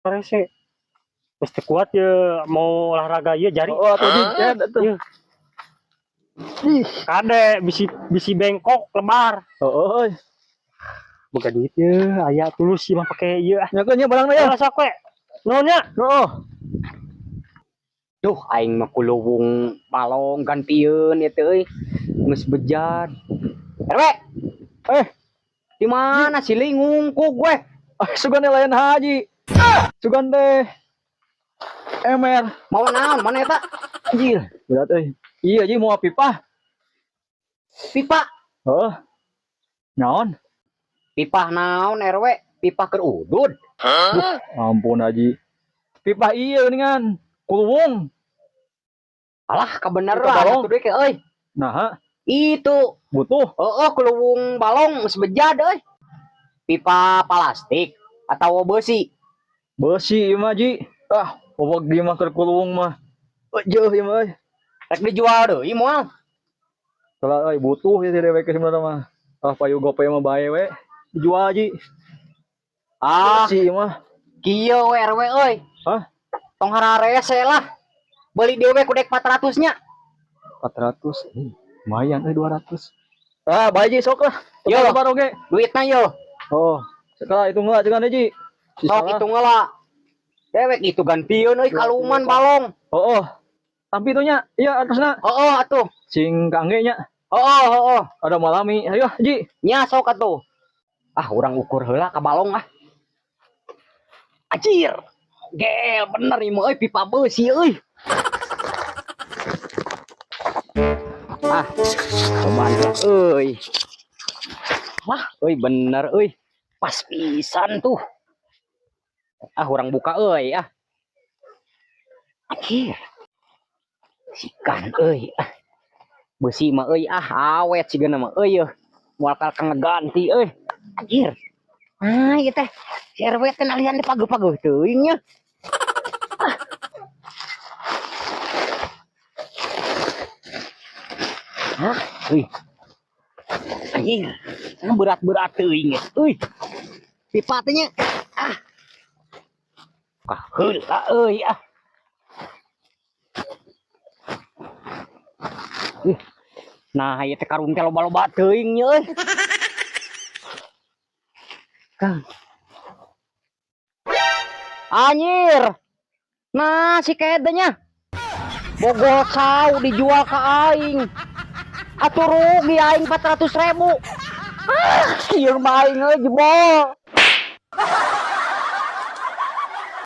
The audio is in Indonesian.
rese mesti kuat ya mau olahraga ya jari. Oh atuh Ji, atuh. Iya. Kade bisi bengkok lebar. Oh, Boga duit ya, aya tulus sih mah pake ieu ah. nyakeun nya barangna ya. Sok we. Nuhun nya. Oh, Duh, aing mah kuluwung balong gantieun ieu teh euy. Geus bejad. RW, eh, di mana si Lingungkuk gue? sugan teh lain haji. Sugan teh emer. Mau naon mana eta? Anjir, berat euy. Iya Ji mau pipa. Pipa. Oh. Naon? Pipa naon RW? Pipa keur udud. Ampun Haji. Pipa iya geuningan. Kuluwung. Alah kabeneran Pipa balong. atuh deui ke euy. Nah, Itu. butuh. Heeh, kuluwung balong geus bejad euy. Pipa plastik atau besi? Besi ieu mah Ji. Ah, pokok di mah keur kuluwung mah. Jeuh ieu mah euy. Rek dijual deui moal. Kalau euy butuh ya dewek sebenarnya mah. Ah, payu gope mah bae we. Dijual Ji. Ah, Besi ieu mah. kieu we RW euy. Hah? Tong hararese lah. Beli dewe ku dek 400 nya. 400. Lumayan euy 200. Ah, bae Ji sok lah. Yo. Lebar oge. Duitna yo. Oh, sekarang hitung lah jangan Ji. Sok itu ngeula. Dewek itu gantieun euy kaluman balong. Oh, tapi itunya, iya atasnya Heeh atuh. sing kangge nya. Heeh. Ada malami. Ayo, Ji. Nya sok atuh. Ah, urang ukur heula ka balong ah. Anjir. Gel bener ieu euy pipa beusi euy. Ah, kebanyak euy. Wah, euy bener euy. Pas pisan tuh. Ah, urang buka euy ah. Anjir. Sikan euy ah. Besi mah euy ah awet sigeuna mah euy yeuh. Moal kang ngeganti euy. Anjir. Ah, ieu teh. Si RW teh nalian teh pageuh-pageuh teuing nya. Hah? Euy. Anjir. Berat-berat teuing ya. Euy. Pipa teh nya. Ah. Kah heula euy ah. Nah, ieu teh karung teh loba-loba teuing nya euy. Kang. Anjir. Nah, si kedenya. Bogor sau dijual ke aing. Atuh rugi aing 400.000. Ah, ieu mah aing euy jebol.